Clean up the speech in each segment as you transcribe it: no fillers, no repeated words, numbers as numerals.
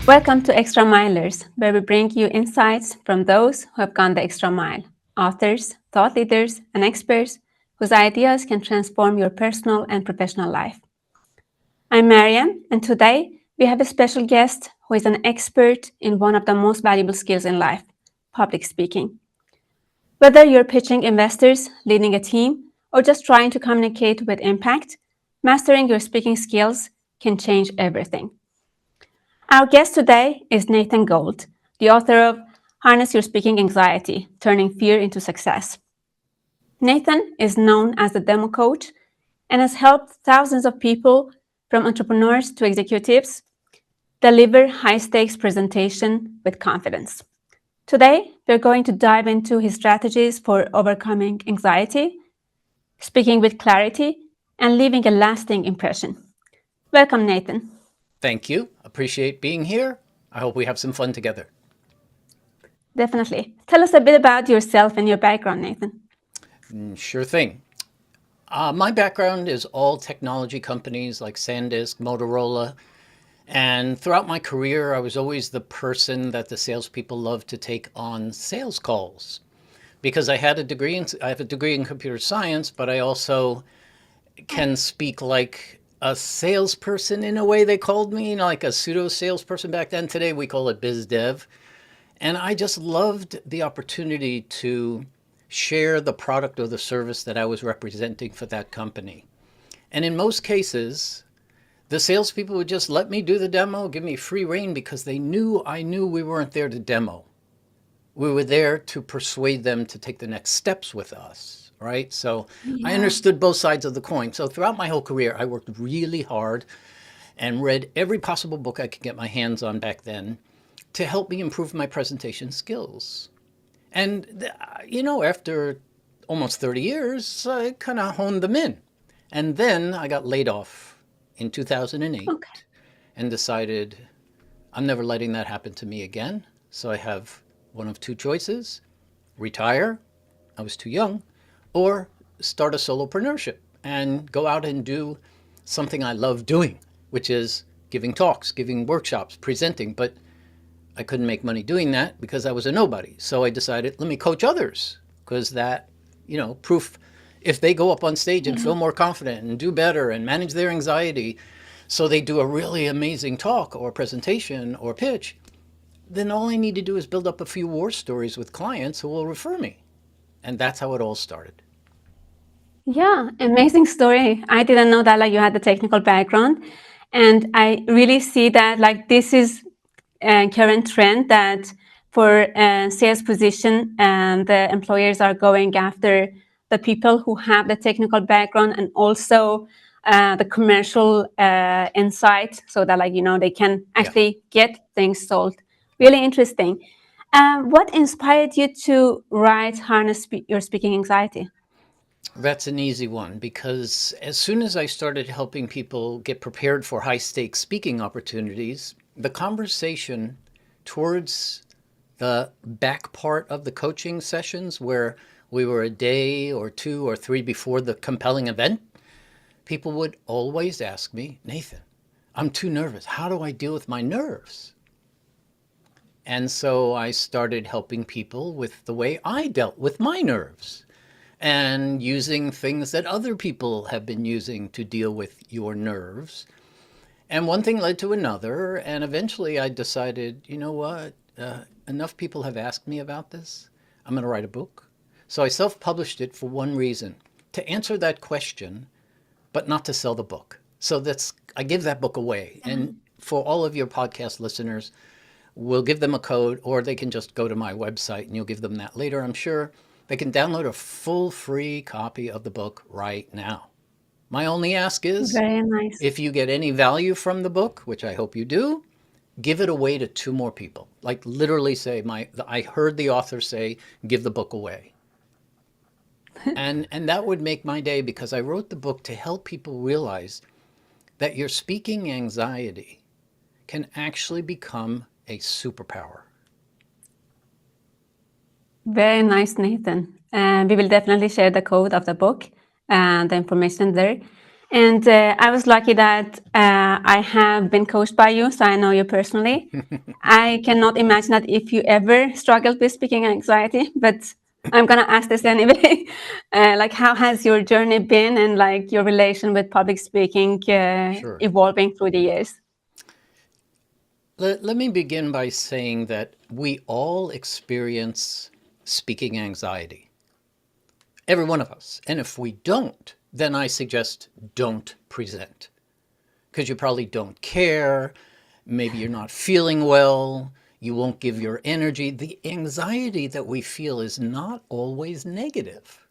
Welcome to ExtraMilers, where we bring you insights from those who have gone the extra mile, authors, thought leaders, and experts whose ideas can transform your personal and professional life. I'm Mariam, and today we have a special guest who is an expert in one of the most valuable skills in life, public speaking. Whether you're pitching investors, leading a team, or just trying to communicate with impact, mastering your speaking skills can change everything. Our guest today is Nathan Gold, the author of Harness Your Speaking Anxiety, Turning Fear into Success. Nathan is known as the demo coach and has helped thousands of people, from entrepreneurs to executives, deliver high-stakes presentation with confidence. Today, we're going to dive into his strategies for overcoming anxiety, speaking with clarity, and leaving a lasting impression. Welcome, Nathan. Thank you. Appreciate being here. I hope we have some fun together. Definitely. Tell us a bit about yourself and your background, Nathan. Sure thing. My background is all technology companies like SanDisk, Motorola. And throughout my career, I was always the person that the salespeople loved to take on sales calls. Because I have a degree in computer science, but I also can speak like a salesperson in a way they called me, like a pseudo salesperson back then. Today we call it biz dev. And I just loved the opportunity to share the product or the service that I was representing for that company. And in most cases, the salespeople would just let me do the demo, give me free rein because they knew I knew we weren't there to demo. We were there to persuade them to take the next steps with us, right? So I understood both sides of the coin. So throughout my whole career, I worked really hard and read every possible book I could get my hands on back then to help me improve my presentation skills. And, after almost 30 years, I kind of honed them in. And then I got laid off in 2008 and decided I'm never letting that happen to me again. So I have one of two choices: retire, I was too young, or start a solopreneurship and go out and do something I love doing, which is giving talks, giving workshops, presenting. But I couldn't make money doing that because I was a nobody. So I decided, let me coach others, because that, proof, if they go up on stage and feel more confident and do better and manage their anxiety, so they do a really amazing talk or presentation or pitch, then all I need to do is build up a few war stories with clients who will refer me. And that's how it all started. Yeah, amazing story. I didn't know that you had the technical background. And I really see that this is a current trend that for sales position and the employers are going after the people who have the technical background and also the commercial insight so that they can actually get things sold. Really interesting. What inspired you to write Harness Your Speaking Anxiety? That's an easy one, because as soon as I started helping people get prepared for high stakes speaking opportunities, the conversation towards the back part of the coaching sessions, where we were a day or two or three before the compelling event, people would always ask me, Nathan, I'm too nervous. How do I deal with my nerves? And so I started helping people with the way I dealt with my nerves and using things that other people have been using to deal with your nerves. And one thing led to another. And eventually I decided, you know what? Enough people have asked me about this. I'm going to write a book. So I self-published it for one reason: to answer that question, but not to sell the book. So I give that book away. And for all of your podcast listeners, we'll give them a code, or they can just go to my website and you'll give them that later, I'm sure. They can download a full free copy of the book right now. My only ask is, Very nice. if you get any value from the book, which I hope you do, give it away to two more people. Like literally say, I heard the author say, give the book away. and that would make my day, because I wrote the book to help people realize that your speaking anxiety can actually become a superpower. Very nice, Nathan. We will definitely share the code of the book and the information there. And I was lucky that I have been coached by you, so I know you personally. I cannot imagine that if you ever struggled with speaking anxiety, but I'm gonna ask this anyway. Like, how has your journey been, and like your relation with public speaking Sure. evolving through the years? Let me begin by saying that we all experience speaking anxiety, every one of us. And if we don't, then I suggest don't present because you probably don't care. Maybe you're not feeling well. You won't give your energy. The anxiety that we feel is not always negative.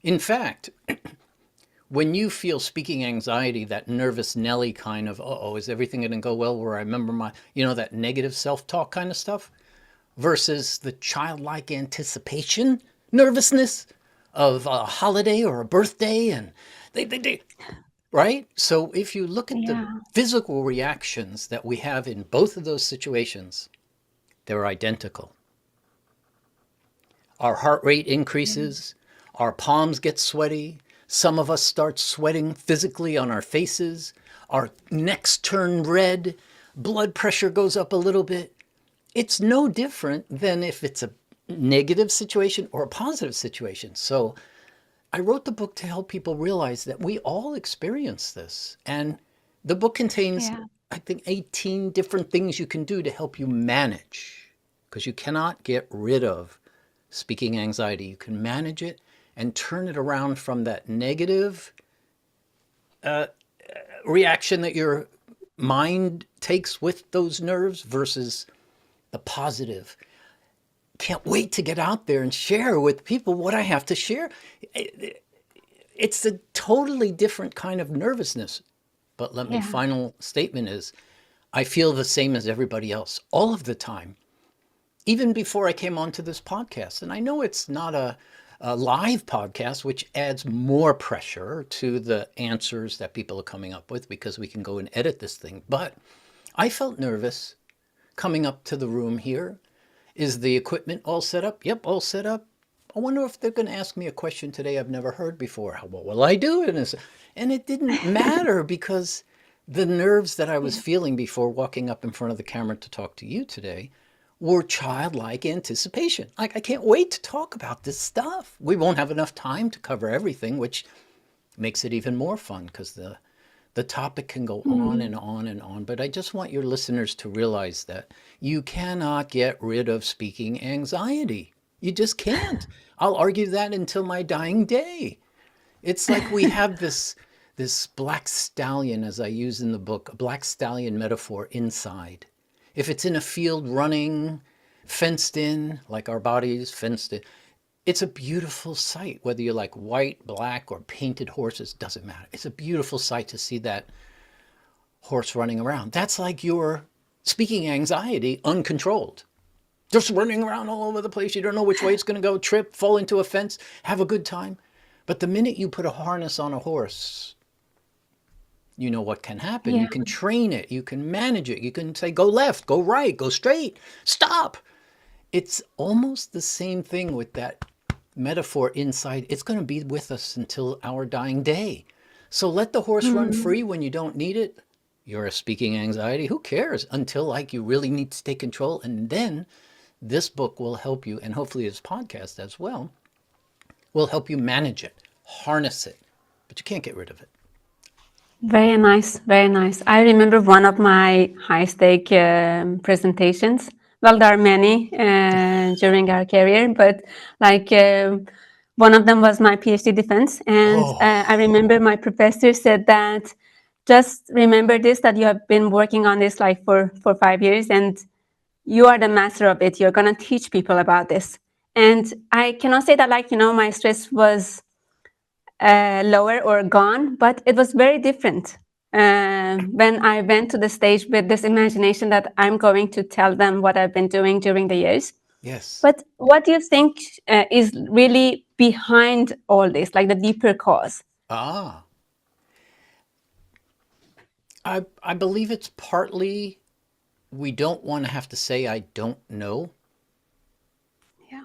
In fact, when you feel speaking anxiety, that nervous Nelly kind of, oh, is everything going to go well? Where I remember my, that negative self talk kind of stuff versus the childlike anticipation, nervousness of a holiday or a birthday. And they right? So if you look at the Yeah, physical reactions that we have in both of those situations, they're identical. Our heart rate increases, our palms get sweaty, some of us start sweating physically on our faces, our necks turn red, blood pressure goes up a little bit. It's no different than if it's a negative situation or a positive situation. So I wrote the book to help people realize that we all experience this. And the book contains, yeah, I think, 18 different things you can do to help you manage, because you cannot get rid of speaking anxiety. You can manage it and turn it around from that negative reaction that your mind takes with those nerves versus the positive. Can't wait to get out there and share with people what I have to share. It's a totally different kind of nervousness. But let me yeah, final statement is I feel the same as everybody else all of the time, even before I came onto this podcast. And I know it's not a live podcast, which adds more pressure to the answers that people are coming up with because we can go and edit this thing. But I felt nervous coming up to the room here. Is the equipment all set up? Yep, all set up. I wonder if they're going to ask me a question today I've never heard before. What will I do? And it didn't matter because the nerves that I was yeah. feeling before walking up in front of the camera to talk to you today were childlike anticipation. Like, I can't wait to talk about this stuff. We won't have enough time to cover everything, which makes it even more fun because the topic can go on Mm. and on and on. But I just want your listeners to realize that you cannot get rid of speaking anxiety. You just can't. I'll argue that until my dying day. It's like we have this black stallion, as I use in the book, a black stallion metaphor inside. If it's in a field running, fenced in, like our bodies fenced in, it's a beautiful sight. Whether you like white, black, or painted horses, doesn't matter. It's a beautiful sight to see that horse running around. That's like your speaking anxiety uncontrolled. Just running around all over the place. You don't know which way it's going to go, trip, fall into a fence, have a good time. But the minute you put a harness on a horse, you know what can happen. Yeah, You can train it, you can manage it, you can say, go left, go right, go straight, stop. It's almost the same thing with that metaphor inside. It's going to be with us until our dying day. So let the horse run mm. free when you don't need it. You're a speaking anxiety. Who cares until like you really need to take control? And then this book will help you, and hopefully this podcast as well, will help you manage it, harness it, but you can't get rid of it. Very nice, very nice. I remember one of my high stake presentations. Well, there are many during our career, but like one of them was my PhD defense. And I Oh, remember my professor said that just remember this, that you have been working on this like for 5 years and you are the master of it. You're going to teach people about this. And I cannot say that like, my stress was lower or gone, but it was very different when I went to the stage with this imagination that I'm going to tell them what I've been doing during the years. yes. But what do you think is really behind all this, like the deeper cause? Ah, I believe it's partly we don't want to have to say, I don't know. Yeah.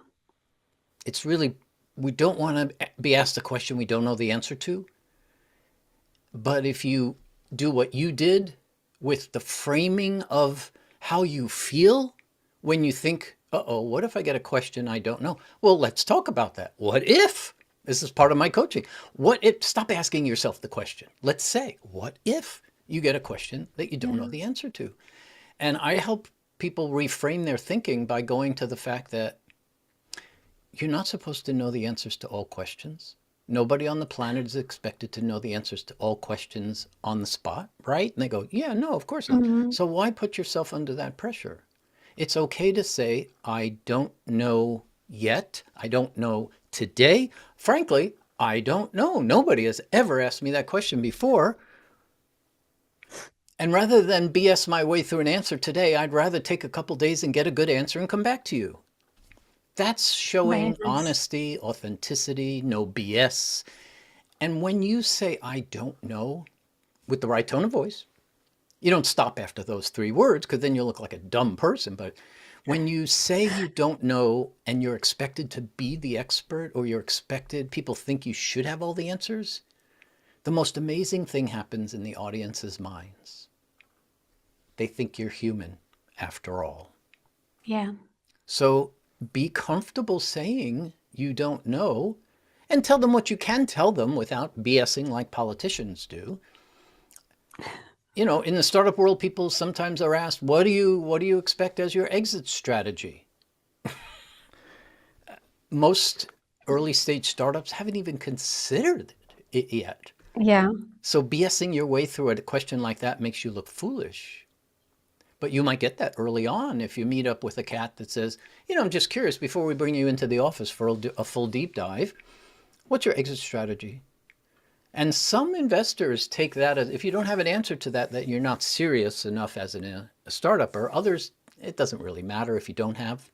It's really, we don't want to be asked a question we don't know the answer to. But if you do what you did with the framing of how you feel when you think, uh-oh, what if I get a question I don't know? Well, let's talk about that. What if? This is part of my coaching. What if? Stop asking yourself the question. Let's say, what if you get a question that you don't know Yeah. the answer to? And I help people reframe their thinking by going to the fact that you're not supposed to know the answers to all questions. Nobody on the planet is expected to know the answers to all questions on the spot, right? And they go, yeah, no, of course not. Mhm. So why put yourself under that pressure? It's okay to say, I don't know yet. I don't know today. Frankly, I don't know. Nobody has ever asked me that question before. And rather than BS my way through an answer today, I'd rather take a couple days and get a good answer and come back to you. That's Very showing nice. honesty, authenticity, no BS. And when you say, I don't know, with the right tone of voice, you don't stop after those three words because then you look like a dumb person. But when you say you don't know and you're expected to be the expert, or you're expected, people think you should have all the answers, the most amazing thing happens in the audience's minds. They think you're human after all. Yeah. So be comfortable saying you don't know and tell them what you can tell them without BSing like politicians do. You know, in the startup world, people sometimes are asked, what do you expect as your exit strategy? Most early stage startups haven't even considered it yet. Yeah. So BSing your way through a question like that makes you look foolish. But you might get that early on if you meet up with a cat that says, I'm just curious, before we bring you into the office for a full deep dive, what's your exit strategy? And some investors take that as, if you don't have an answer to that, that you're not serious enough as a startup. Or others, it doesn't really matter if you don't have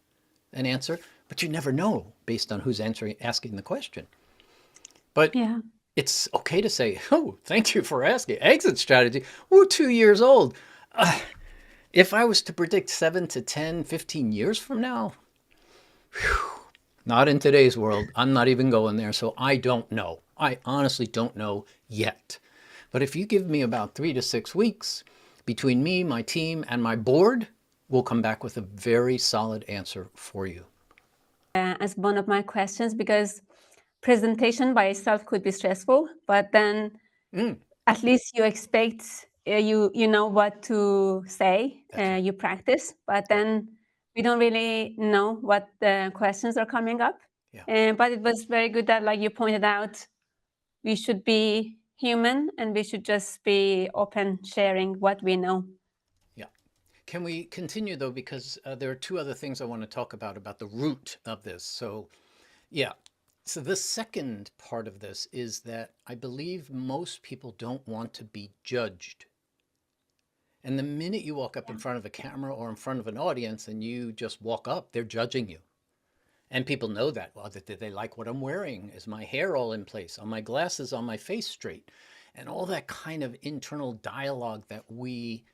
an answer, but you never know based on who's asking the question. But Yeah. it's okay to say, oh, thank you for asking. Exit strategy. We're 2 years old. If I was to predict 7 to 10, 15 years from now, not in today's world. I'm not even going there. So I don't know. I honestly don't know yet. But if you give me about 3 to 6 weeks between me, my team, and my board, we'll come back with a very solid answer for you. As one of my questions, because presentation by itself could be stressful, but then at least you expect you know what to say, That's right. you practice, but Yeah. then we don't really know what the questions are coming up. Yeah. But it was very good that, like you pointed out, we should be human and we should just be open, sharing what we know. Yeah. Can we continue though? Because there are two other things I want to talk about the root of this. So, yeah. So the second part of this is that I believe most people don't want to be judged. And the minute you walk up in Yeah. front of a camera or in front of an audience and you just walk up, they're judging you. And people know that. Well, did they like what I'm wearing? Is my hair all in place? Are my glasses on my face straight? And all that kind of internal dialogue that we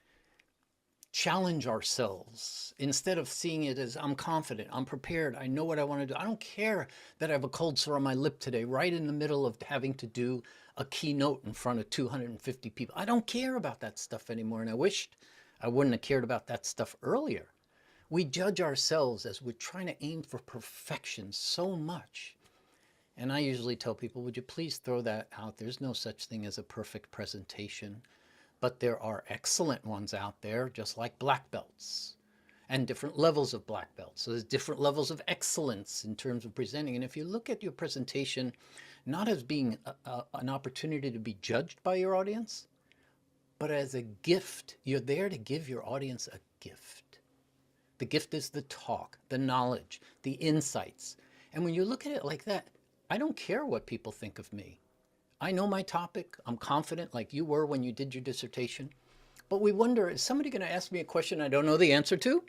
challenge ourselves instead of seeing it as, I'm confident, I'm prepared, I know what I want to do. I don't care that I have a cold sore on my lip today, right in the middle of having to do a keynote in front of 250 people. I don't care about that stuff anymore. And I wished I wouldn't have cared about that stuff earlier. We judge ourselves as we're trying to aim for perfection so much. And I usually tell people, would you please throw that out? There's no such thing as a perfect presentation, but there are excellent ones out there, just like black belts and different levels of black belts. So there's different levels of excellence in terms of presenting. And if you look at your presentation, not as being an opportunity to be judged by your audience, but as a gift, you're there to give your audience a gift. The gift is the talk, the knowledge, the insights. And when you look at it like that, I don't care what people think of me. I know my topic. I'm confident like you were when you did your dissertation. But we wonder, is somebody going to ask me a question I don't know the answer to?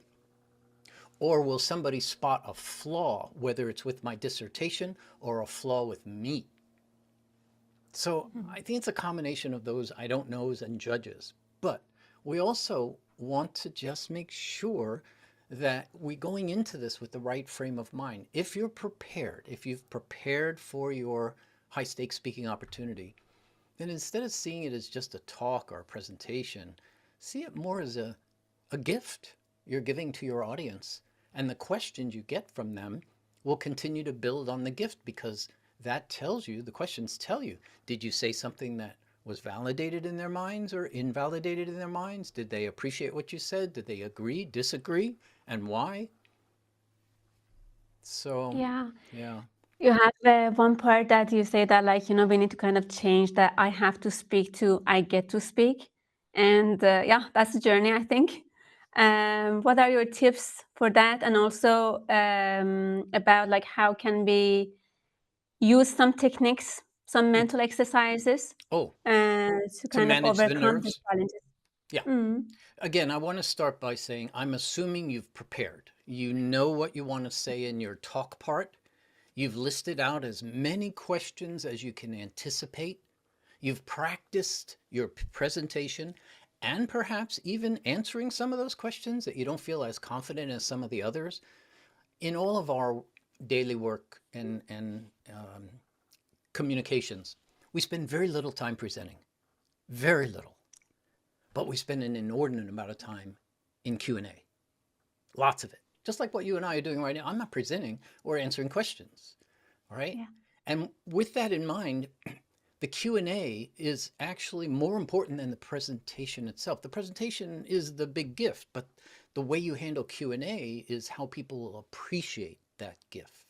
Or will somebody spot a flaw, whether it's with my dissertation or a flaw with me? So I think it's a combination of those I don't knows and judges. But we also want to just make sure that we're going into this with the right frame of mind. If you're prepared, if you've prepared for your high stakes speaking opportunity, then instead of seeing it as just a talk or a presentation, see it more as a gift you're giving to your audience. And the questions you get from them will continue to build on the gift, because that tells you, the questions tell you, did you say something that was validated in their minds or invalidated in their minds? Did they appreciate what you said? Did they agree, disagree, and why? So, Yeah. yeah. You have one part that you say that, like, we need to kind of change that I have to speak to I get to speak. And yeah, that's the journey, I think. What are your tips for that? And also about like how can we use some techniques, some Mm. mental exercises Oh, to to kind of manage the overcome the nerves? challenges? Yeah. Mm. Again, I want to start by saying I'm assuming you've prepared. You know what you want to say in your talk part. You've listed out as many questions as you can anticipate. You've practiced your presentation and perhaps even answering some of those questions that you don't feel as confident as some of the others. In all of our daily work and communications, we spend very little time presenting, very little, but we spend an inordinate amount of time in Q&A, lots of it. Just like what you and I are doing right now. I'm not presenting or answering questions, all right? Yeah. And with that in mind, the Q&A is actually more important than the presentation itself. The presentation is the big gift, but the way you handle Q&A is how people will appreciate that gift.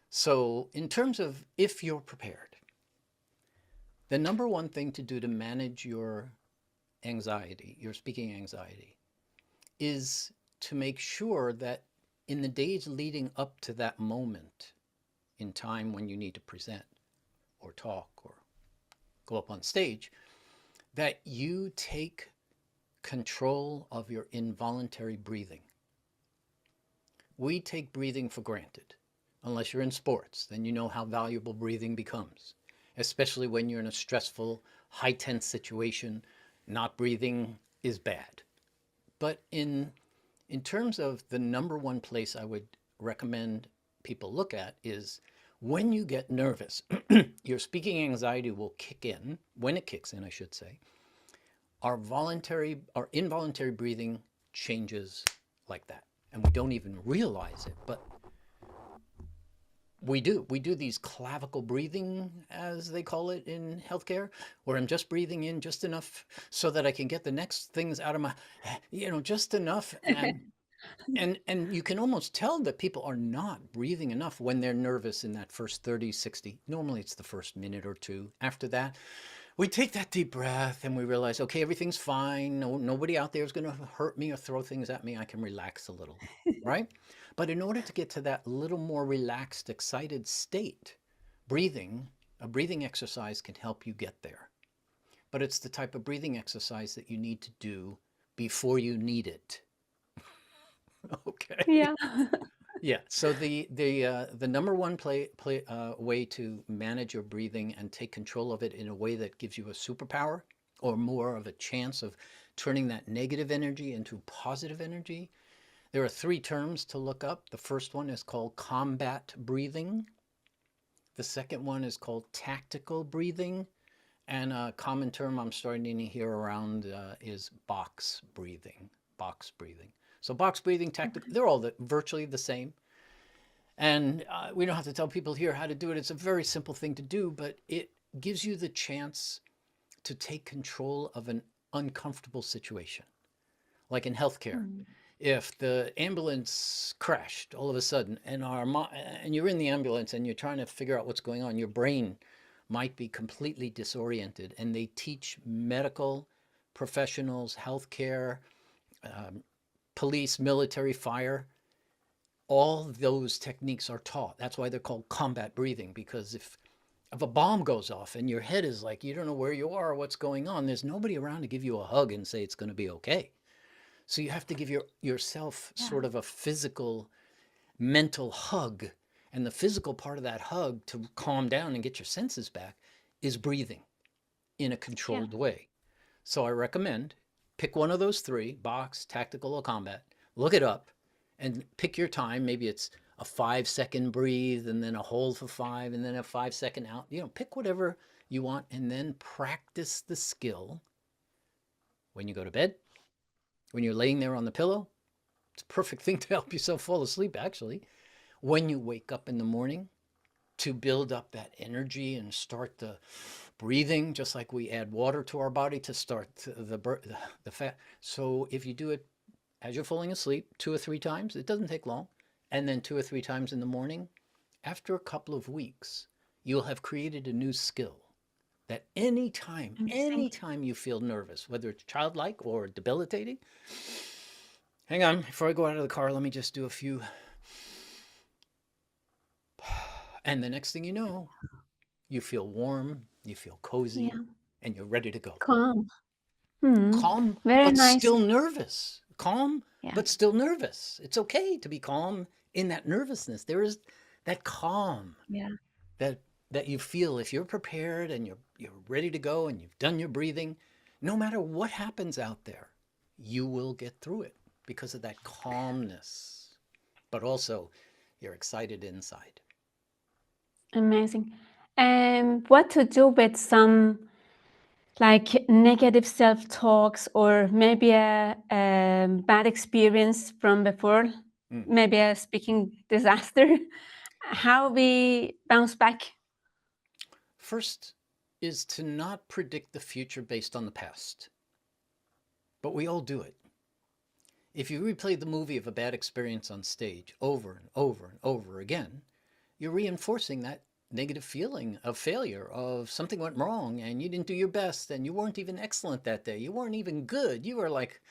So in terms of if you're prepared, the number one thing to do to manage your anxiety, your speaking anxiety, is to make sure that in the days leading up to that moment in time when you need to present or talk or go up on stage, that you take control of your involuntary breathing. We take breathing for granted. Unless you're in sports, then you know how valuable breathing becomes, especially when you're in a stressful, high tense situation. Not breathing is bad. But in terms of the number one place I would recommend people look at is when you get nervous, your speaking anxiety will kick in, when it kicks in, I should say. Our involuntary breathing changes like that. And we don't even realize it, but we do. We do these clavicle breathing, as they call it in healthcare, where I'm just breathing in just enough so that I can get the next things out of my, just enough. And you can almost tell that people are not breathing enough when they're nervous in that first 30, 60. Normally it's the first minute or two. After that, we take that deep breath and we realize, okay, everything's fine. No, nobody out there is going to hurt me or throw things at me. I can relax a little, right? But in order to get to that little more relaxed, excited state, a breathing exercise can help you get there. But it's the type of breathing exercise that you need to do before you need it. Okay. Yeah. Yeah. So the number one way to manage your breathing and take control of it in a way that gives you a superpower or more of a chance of turning that negative energy into positive energy. There are three terms to look up. The first one is called combat breathing. The second one is called tactical breathing. And a common term I'm starting to hear around is box breathing. Box breathing. So box breathing, tactical, they're all virtually the same. And we don't have to tell people here how to do it. It's a very simple thing to do, but it gives you the chance to take control of an uncomfortable situation. Like in healthcare, Mm. if the ambulance crashed all of a sudden and you're in the ambulance and you're trying to figure out what's going on, your brain might be completely disoriented. And they teach medical professionals, healthcare, police, military, fire, all those techniques are taught. That's why they're called combat breathing, because if a bomb goes off and your head is like, you don't know where you are or what's going on, there's nobody around to give you a hug and say it's going to be okay. So you have to give yourself Yeah. sort of a physical, mental hug. And the physical part of that hug to calm down and get your senses back is breathing in a Yeah. controlled way. So I recommend pick one of those three, box, tactical, or combat, look it up and pick your time. Maybe it's a 5-second breathe and then a hold for 5 and then a 5-second out. Pick whatever you want, and then practice the skill when you go to bed, when you're laying there on the pillow. It's a perfect thing to help yourself fall asleep, actually. When you wake up in the morning, to build up that energy and start the breathing, just like we add water to our body to start the fat. So if you do it as you're falling asleep 2 or 3 times, it doesn't take long, and then 2 or 3 times in the morning, after a couple of weeks, you'll have created a new skill that Amazing. anytime you feel nervous, whether it's childlike or debilitating, hang on, before I go out of the car, let me just do a few. And the next thing you know, you feel warm, you feel cozy, Yeah. and you're ready to go. Calm. Hmm. Calm, Very but nice. still nervous. Calm, Yeah. but still nervous. It's okay to be calm in that nervousness. There is that calm Yeah. that that you feel if you're prepared and you're ready to go and you've done your breathing, no matter what happens out there, you will get through it because of that calmness. But also, you're excited inside. Amazing. What to do with some like negative self-talks or maybe a bad experience from before, Mm. maybe a speaking disaster? How we bounce back? First is to not predict the future based on the past, but we all do it. If you replay the movie of a bad experience on stage over and over and over again, you're reinforcing that negative feeling of failure, of something went wrong and you didn't do your best and you weren't even excellent that day. You weren't even good. You were like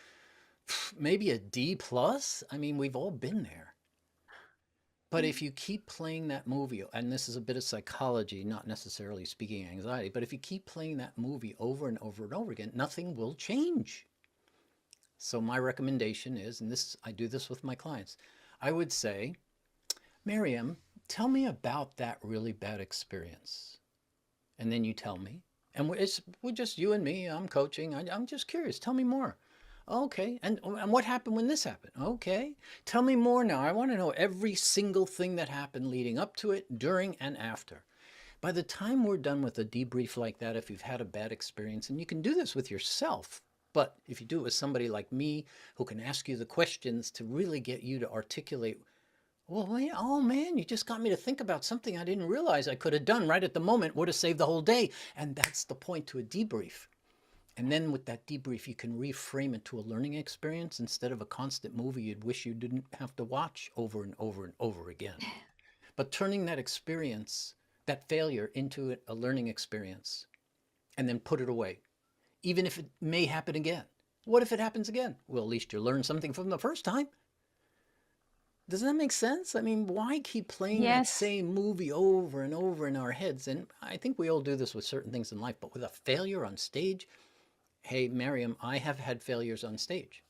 maybe a D plus. I mean, we've all been there. But if you keep playing that movie, and this is a bit of psychology, not necessarily speaking anxiety, but if you keep playing that movie over and over and over again, nothing will change. So my recommendation is, and this I do this with my clients, I would say, Miriam, tell me about that really bad experience. And then you tell me. And we're just you and me. I'm coaching. I'm just curious. Tell me more. Okay. And what happened when this happened? Okay. Tell me more now. I want to know every single thing that happened leading up to it, during, and after. By the time we're done with a debrief like that, if you've had a bad experience, and you can do this with yourself, but if you do it with somebody like me who can ask you the questions to really get you to articulate, well, man, oh man, you just got me to think about something I didn't realize I could have done right at the moment, would have saved the whole day. And that's the point to a debrief. And then with that debrief, you can reframe it to a learning experience instead of a constant movie you'd wish you didn't have to watch over and over and over again. But turning that experience, that failure, into a learning experience and then put it away, even if it may happen again. What if it happens again? Well, at least you learned something from the first time. Does that make sense? I mean, why keep playing that Yes. same movie over and over in our heads? And I think we all do this with certain things in life, but with a failure on stage, hey, Miriam, I have had failures on stage.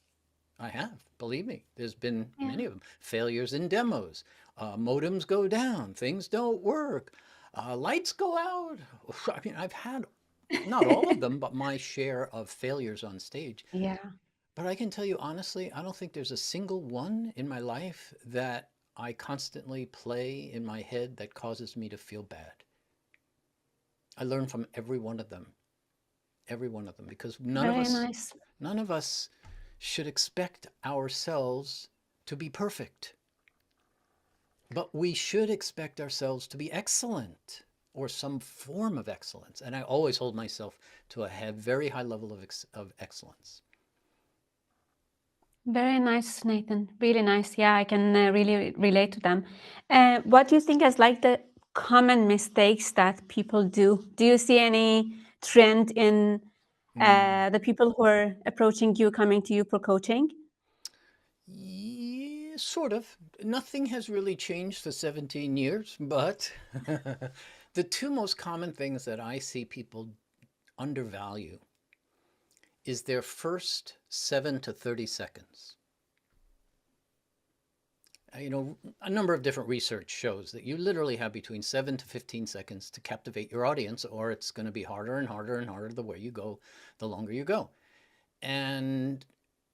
I have, believe me. There's been Yeah. many of them. Failures in demos. Modems go down. Things don't work. Lights go out. I mean, I've had not all of them, but my share of failures on stage. Yeah. But I can tell you honestly, I don't think there's a single one in my life that I constantly play in my head that causes me to feel bad. I learn from every one of them, because Very nice. none of us should expect ourselves to be perfect, but we should expect ourselves to be excellent or some form of excellence. And I always hold myself to a very high level of excellence. Very nice, Nathan. Really nice. Yeah, I can really relate to them. What do you think is like the common mistakes that people do? Do you see any trend in Mm. the people who are approaching you, coming to you for coaching? Yeah, sort of. Nothing has really changed for 17 years, but the two most common things that I see people undervalue is their first 7 to 30 seconds. A number of different research shows that you literally have between 7 to 15 seconds to captivate your audience, or it's going to be harder and harder and harder the way you go, the longer you go. And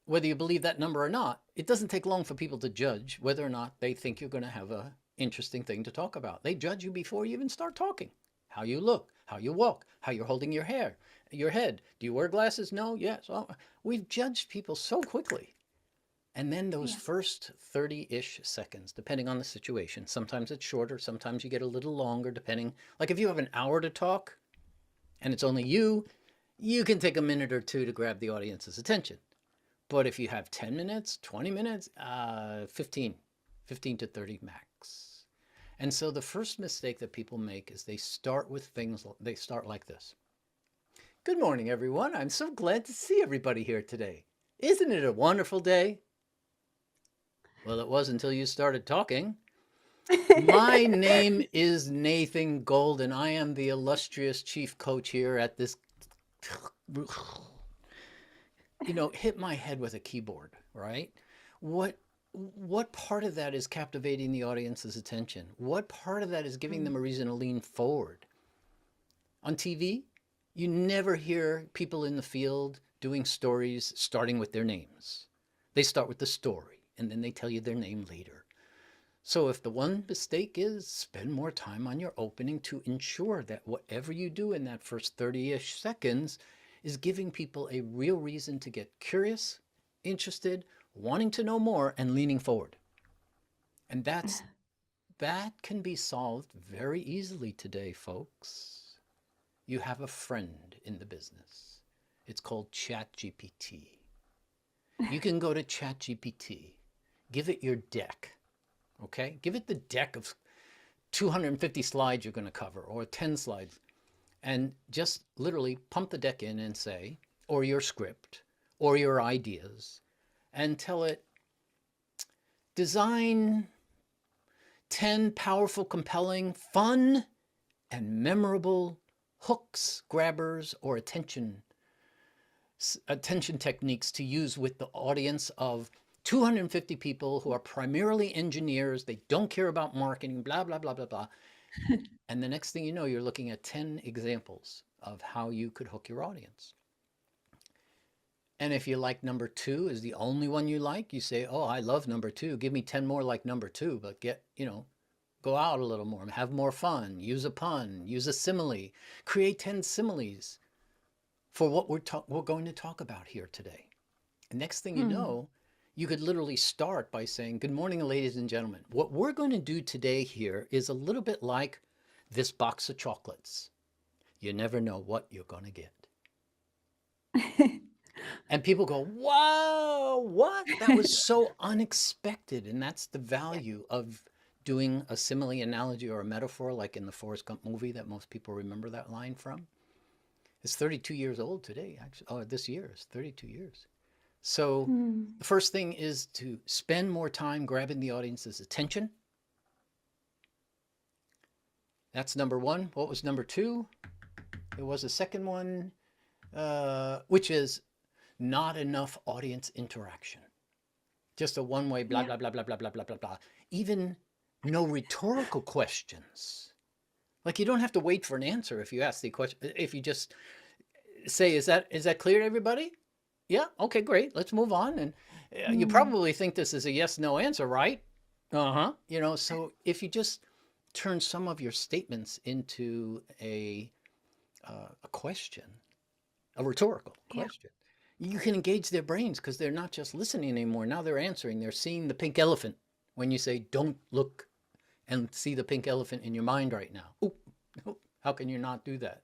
whether you believe that number or not, it doesn't take long for people to judge whether or not they think you're going to have an interesting thing to talk about. They judge you before you even start talking. How you look, how you walk, how you're holding your hair, your head. Do you wear glasses? No? Yes. Oh, we've judged people so quickly. And then those Yeah. first 30-ish seconds, depending on the situation, sometimes it's shorter, sometimes you get a little longer, depending. Like if you have an hour to talk and it's only you can take a minute or two to grab the audience's attention. But if you have 10 minutes, 20 minutes, 15 to 30 max. And so the first mistake that people make is they start with things, they start like this. Good morning, everyone. I'm so glad to see everybody here today. Isn't it a wonderful day? Well, it was until you started talking. My name is Nathan Gold, and I am the illustrious chief coach here at this, hit my head with a keyboard, right? What what part of that is captivating the audience's attention? What part of that is giving them a reason to lean forward? On TV, you never hear people in the field doing stories starting with their names. They start with the story and then they tell you their name later. So if the one mistake is spend more time on your opening to ensure that whatever you do in that first 30-ish seconds is giving people a real reason to get curious, interested, wanting to know more, and leaning forward. And that can be solved very easily today, folks. You have a friend in the business. It's called ChatGPT. You can go to ChatGPT, give it your deck, okay? Give it the deck of 250 slides you're going to cover or 10 slides and just literally pump the deck in and say, or your script or your ideas, and tell it, design 10 powerful, compelling, fun, and memorable hooks, grabbers, or attention techniques to use with the audience of 250 people who are primarily engineers. They don't care about marketing, blah, blah, blah, blah, blah. And the next thing you know, you're looking at 10 examples of how you could hook your audience. And if you like number 2 is the only one you like, you say, oh, I love number 2. Give me 10 more like number 2, but go out a little more, have more fun, use a pun, use a simile, create 10 similes for what we're going to talk about here today. And next thing you know, you could literally start by saying, good morning, ladies and gentlemen. What we're going to do today here is a little bit like this box of chocolates. You never know what you're going to get. And people go, wow, what? That was so unexpected. And that's the value of doing a simile, analogy, or a metaphor, like in the Forrest Gump movie that most people remember that line from. It's 32 years old today, actually. Oh, this year is 32 years. So the first thing is to spend more time grabbing the audience's attention. That's number 1. What was number 2? There was a second one, which is not enough audience interaction. Just a one-way blah, blah, blah, blah, blah, blah, blah, blah, blah. Even no rhetorical questions. Like you don't have to wait for an answer if you ask the question. If you just say, is that clear to everybody? Yeah, okay, great. Let's move on. And you probably think this is a yes/no answer, right? So if you just turn some of your statements into a question, a rhetorical question, you can engage their brains because they're not just listening anymore. Now they're answering. They're seeing the pink elephant when you say, don't look and see the pink elephant in your mind right now. Ooh, how can you not do that?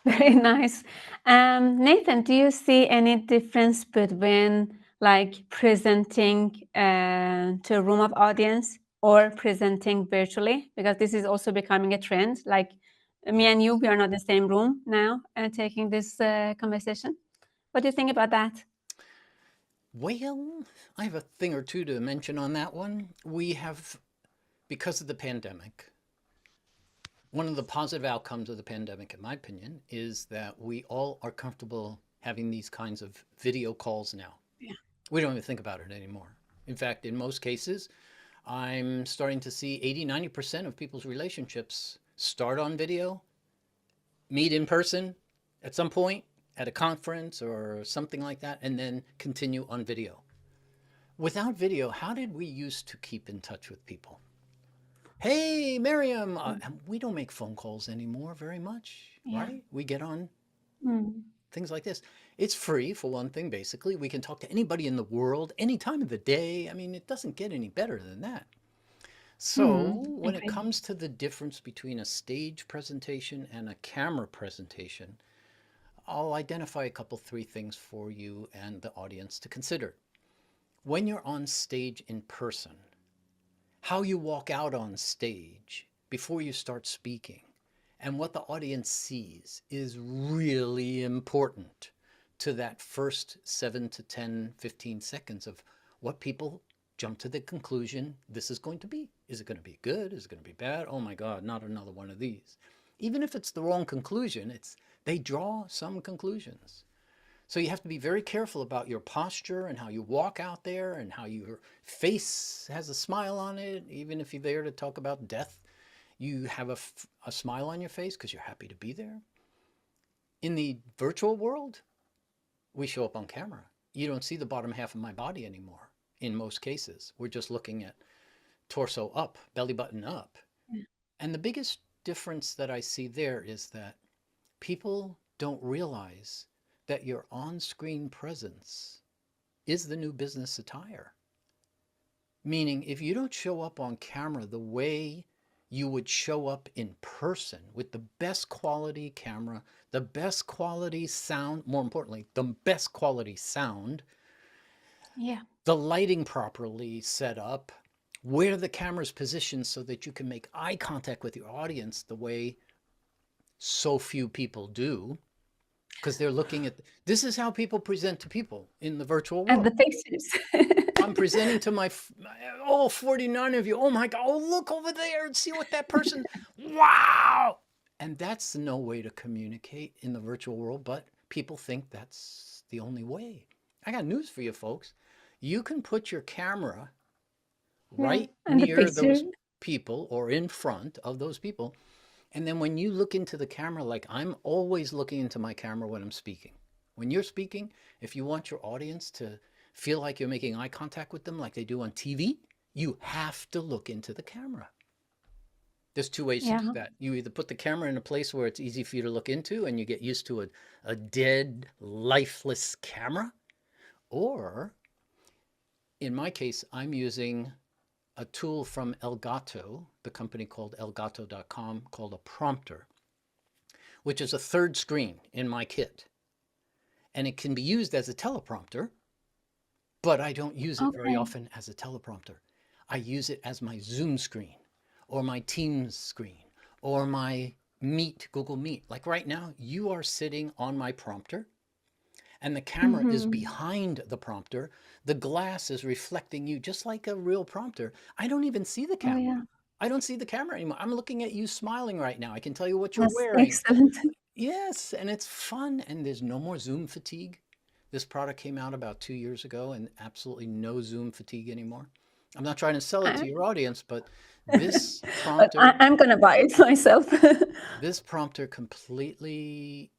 Very nice. Nathan, do you see any difference between like presenting to a room of audience or presenting virtually? Because this is also becoming a trend. Like me and you, we are not in the same room now taking this conversation. What do you think about that? Well, I have a thing or two to mention on that one. We have, because of the pandemic, one of the positive outcomes of the pandemic, in my opinion, is that we all are comfortable having these kinds of video calls now. Yeah. We don't even think about it anymore. In fact, in most cases, I'm starting to see 80-90% of people's relationships start on video, meet in person at some point at a conference or something like that, and then continue on video. Without video, how did we used to keep in touch with people? Hey, Miriam, and we don't make phone calls anymore very much, Yeah. right? We get on Mm. things like this. It's free for one thing, basically. We can talk to anybody in the world, any time of the day. I mean, it doesn't get any better than that. So, when it Agree. comes to the difference between a stage presentation and a camera presentation, I'll identify a couple, three things for you and the audience to consider. When you're on stage in person, how you walk out on stage before you start speaking and what the audience sees is really important to that first 7 to 10, 15 seconds of what people jump to the conclusion this is going to be. Is it going to be good? Is it going to be bad? Oh my God, not another one of these. Even if it's the wrong conclusion, they draw some conclusions. So you have to be very careful about your posture and how you walk out there and how your face has a smile on it. Even if you're there to talk about death, you have a smile on your face because you're happy to be there. In the virtual world, we show up on camera. You don't see the bottom half of my body anymore. In most cases, we're just looking at torso up, belly button up. Yeah. And the biggest difference that I see there is that people don't realize that your on screen presence is the new business attire. Meaning, if you don't show up on camera the way you would show up in person with the best quality camera, the best quality sound, more importantly, the best quality sound, Yeah. the lighting properly set up, where the camera's positioned so that you can make eye contact with your audience the way so few people do, because they're looking at this is how people present to people in the virtual And world. the faces. I'm presenting to all 49 of you. Oh my God, oh, look over there and see what that person, wow. And that's no way to communicate in the virtual world, but people think that's the only way. I got news for you folks. You can put your camera Yeah. right And the near picture. those people or in front of those people. And then when you look into the camera, like I'm always looking into my camera when I'm speaking. When you're speaking, if you want your audience to feel like you're making eye contact with them like they do on TV, you have to look into the camera. There's two ways to do Yeah. that. You either put the camera in a place where it's easy for you to look into and you get used to a dead, lifeless camera, or in my case, I'm using a tool from Elgato, the company called elgato.com, called a prompter, which is a third screen in my kit. And it can be used as a teleprompter, but I don't use it very Okay. often as a teleprompter. I use it as my Zoom screen or my Teams screen or my Meet, Google Meet. Like right now, you are sitting on my prompter and the camera is Mm-hmm. behind the prompter. The glass is reflecting you just like a real prompter. I don't even see the Oh, camera. yeah. I don't see the camera anymore. I'm looking at you smiling right now. I can tell you what you're That's wearing. excellent. Yes, and it's fun, and there's no more Zoom fatigue. This product came out about 2 years ago, and absolutely no Zoom fatigue anymore. I'm not trying to sell it to I- your audience, but this but prompter, I'm gonna buy it myself. this prompter completely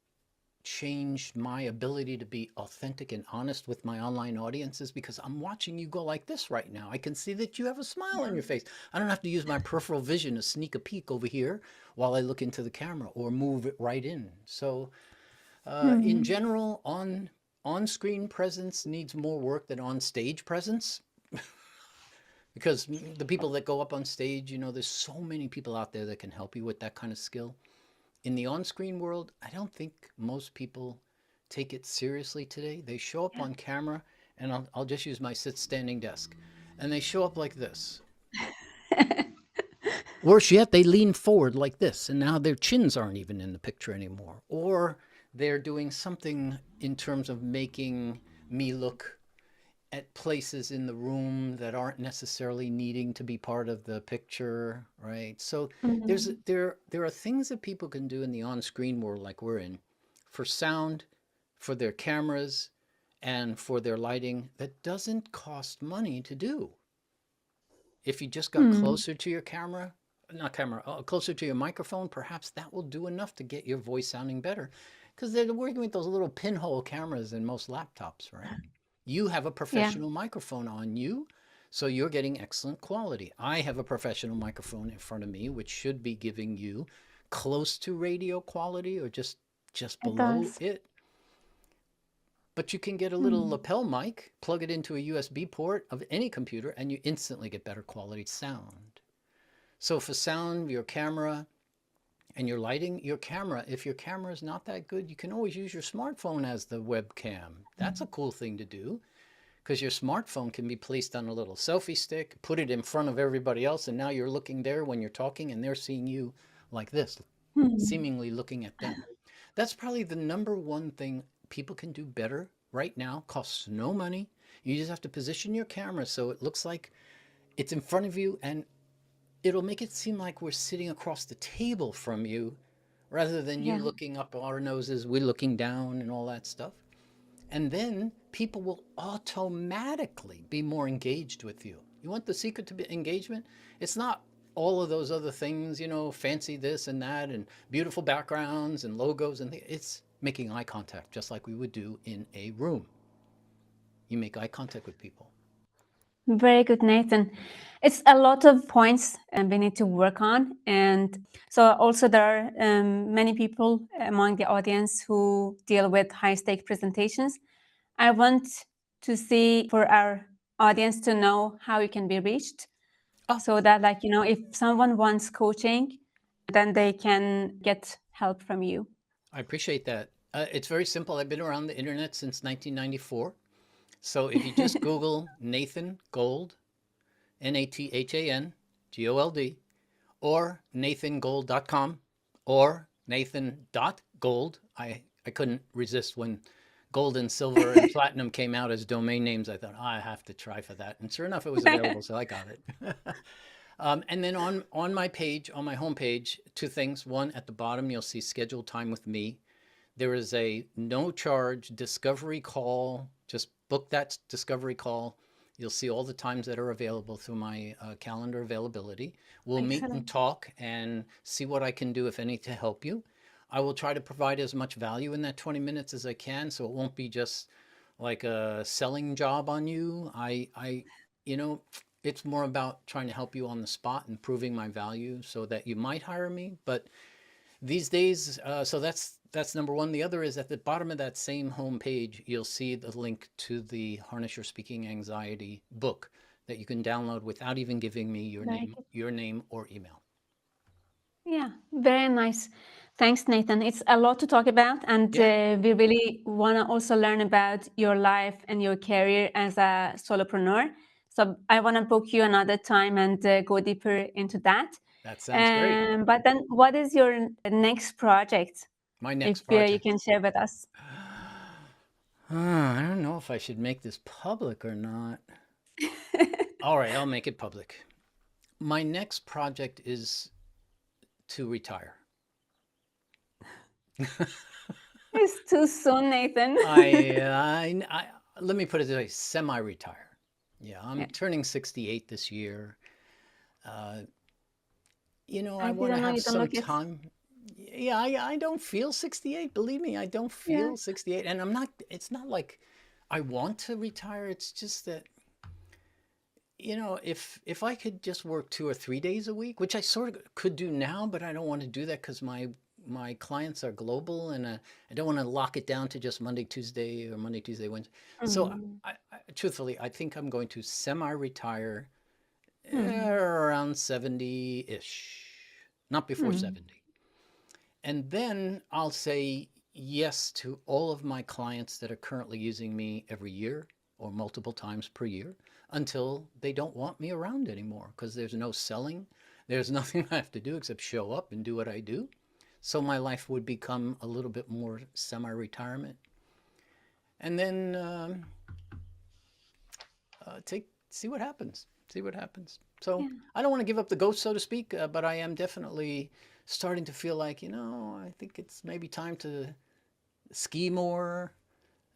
changed my ability to be authentic and honest with my online audiences because I'm watching you go like this right now. I can see that you have a smile on Yeah. your face. I don't have to use my peripheral vision to sneak a peek over here while I look into the camera or move it right in. So in Hmm. general, on-screen presence needs more work than on-stage presence because the people that go up on stage, there's so many people out there that can help you with that kind of skill. In the on-screen world, I don't think most people take it seriously today. They show up Yeah. on camera, and I'll just use my sit-standing desk, and they show up like this. Worse yet, they lean forward like this, and now their chins aren't even in the picture anymore. Or they're doing something in terms of making me look at places in the room that aren't necessarily needing to be part of the picture, right? So Mhm. there are things that people can do in the on-screen world like we're in for sound, for their cameras, and for their lighting that doesn't cost money to do. If you just got Hmm. closer to your camera, not camera, closer to your microphone, perhaps that will do enough to get your voice sounding better. Because they're working with those little pinhole cameras in most laptops, right? You have a Yeah. professional microphone on you. So you're getting excellent quality. I have a professional microphone in front of me, which should be giving you close to radio quality or just It below does. it. But you can get a little Hmm. lapel mic, plug it into a USB port of any computer, and you instantly get better quality sound. So for sound, your camera, and your lighting, your camera, if your camera is not that good, you can always use your smartphone as the webcam. That's a cool thing to do because your smartphone can be placed on a little selfie stick, put it in front of everybody else, and now you're looking there when you're talking and they're seeing you like this, Hmm. seemingly looking at them. That's probably the number one thing people can do better right now, costs no money. You just have to position your camera so it looks like it's in front of you, and it'll make it seem like we're sitting across the table from you rather than you Yeah. looking up our noses, we looking down and all that stuff. And then people will automatically be more engaged with you. You want the secret to be engagement? It's not all of those other things, fancy this and that and beautiful backgrounds and logos and it's making eye contact just like we would do in a room. You make eye contact with people. Very good, Nathan. It's a lot of points we need to work on. And so, also, there are many people among the audience who deal with high stake presentations. I want to see for our audience to know how you can be reached Oh, so that, like, if someone wants coaching, then they can get help from you. I appreciate that. It's very simple. I've been around the internet since 1994. So if you just Google Nathan Gold, NathanGold, or nathangold.com or nathan.gold. I couldn't resist when gold and silver and platinum came out as domain names. I thought, I have to try for that. And sure enough, it was available, so I got it. And then on my page, on my homepage, two things. One, at the bottom, you'll see scheduled time with me. There is a no charge discovery call. Just book that discovery call. You'll see all the times that are available through my calendar availability. We'll meet and Excellent. talk and see what I can do, if any, to help you. I will try to provide as much value in that 20 minutes as I can, so it won't be just like a selling job on you. You know, it's more about trying to help you on the spot and proving my value so that you might hire me. But these days, so that's number one. The other is at the bottom of that same homepage, you'll see the link to the Harness Your Speaking Anxiety book that you can download without even giving me Very good. your name or email. Yeah, very nice. Thanks, Nathan. It's a lot to talk about, and Yeah, we really want to also learn about your life and your career as a solopreneur. So I want to book you another time and go deeper into that. that sounds great. But then, what is your next project, My if next you project. can share with us? I don't know if I should make this public or not. All right, I'll make it public. My next project is to retire. It's too soon, Nathan. Let me put it this way, semi-retire. Yeah, I'm Yeah, turning 68 this year. Uh, I I want to didn't know have you don't some look it. time. Yeah, I don't feel 68. Believe me, I don't Yeah. feel 68. And it's not like I want to retire. It's just that, if I could just work 2 or 3 days a week, which I sort of could do now, but I don't want to do that because my clients are global and I don't want to lock it down to just Monday, Tuesday or Monday, Tuesday, Wednesday. So Mm. truthfully, I think I'm going to semi-retire Mm. around 70-ish, not before Mm. 70. And then I'll say yes to all of my clients that are currently using me every year or multiple times per year until they don't want me around anymore because there's no selling. There's nothing I have to do except show up and do what I do. So my life would become a little bit more semi-retirement. And then see what happens. See what happens. So Yeah. I don't want to give up the ghost, so to speak, but I am definitely starting to feel like, I think it's maybe time to ski more,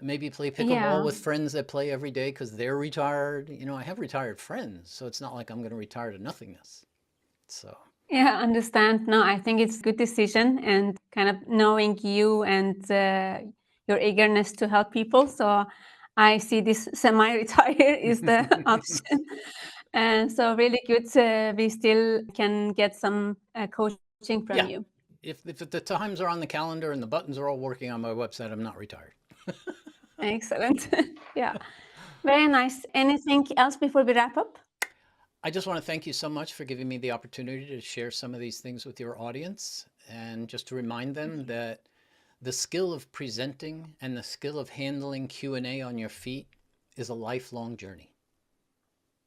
maybe play pickleball Yeah. with friends that play every day because they're retired. I have retired friends, so it's not like I'm going to retire to nothingness. So, Yeah, understand. No, I think it's a good decision and kind of knowing you and your eagerness to help people. So I see this semi-retire is the option. And so really good. We still can get some coaching from you. Yeah. If the times are on the calendar and the buttons are all working on my website, I'm not retired. Excellent. Yeah. Very nice. Anything else before we wrap up? I just want to thank you so much for giving me the opportunity to share some of these things with your audience, and just to remind them that the skill of presenting and the skill of handling Q&A on your feet is a lifelong journey.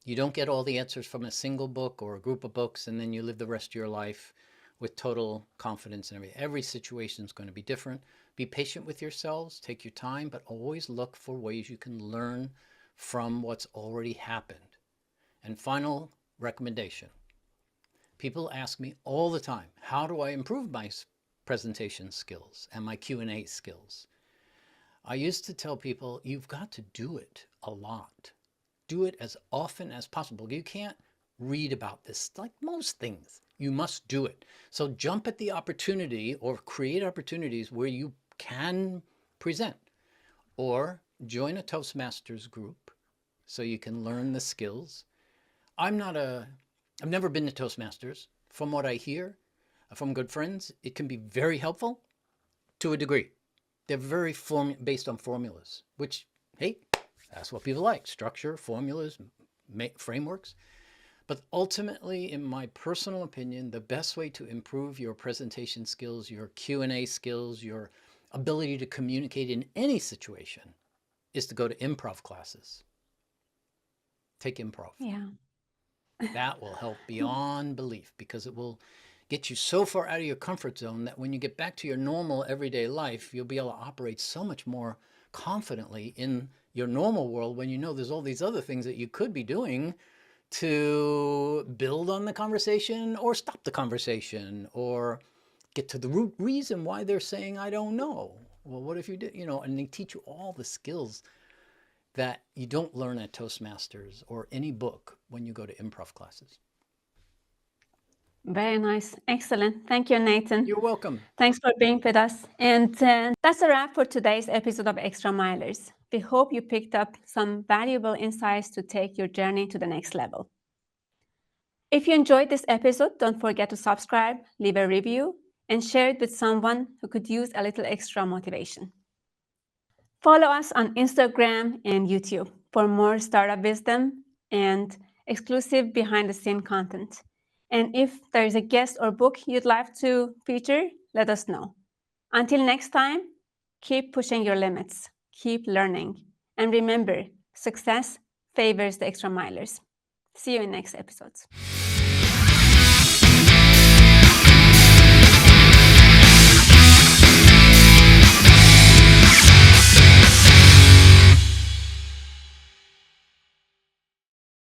You don't get all the answers from a single book or a group of books and then you live the rest of your life with total confidence in everything. Every situation is going to be different. Be patient with yourselves, take your time, but always look for ways you can learn from what's already happened. And final recommendation. People ask me all the time, how do I improve my presentation skills and my Q&A skills? I used to tell people, you've got to do it a lot. Do it as often as possible. You can't read about this like most things. You must do it. So jump at the opportunity or create opportunities where you can present, or join a Toastmasters group so you can learn the skills. I've never been to Toastmasters. From what I hear from good friends, it can be very helpful to a degree. They're very based on formulas, which, hey, that's what people like. Structure, formulas, frameworks. But ultimately, in my personal opinion, the best way to improve your presentation skills, your Q&A skills, your ability to communicate in any situation is to go to improv classes. Take improv. Yeah. That will help beyond belief, because it will get you so far out of your comfort zone that when you get back to your normal everyday life, you'll be able to operate so much more confidently in your normal world when you know there's all these other things that you could be doing to build on the conversation or stop the conversation or get to the root reason why they're saying, I don't know. Well, what if you did, and they teach you all the skills that you don't learn at Toastmasters or any book when you go to improv classes. Very nice. Excellent. Thank you, Nathan. You're welcome. Thanks for being with us. And that's a wrap for today's episode of ExtraMilers. We hope you picked up some valuable insights to take your journey to the next level. If you enjoyed this episode, don't forget to subscribe, leave a review, and share it with someone who could use a little extra motivation. Follow us on Instagram and YouTube for more startup wisdom and exclusive behind-the-scene content. And if there is a guest or book you'd like to feature, let us know. Until next time, keep pushing your limits, keep learning, and remember, success favors the extra milers. See you in next episodes.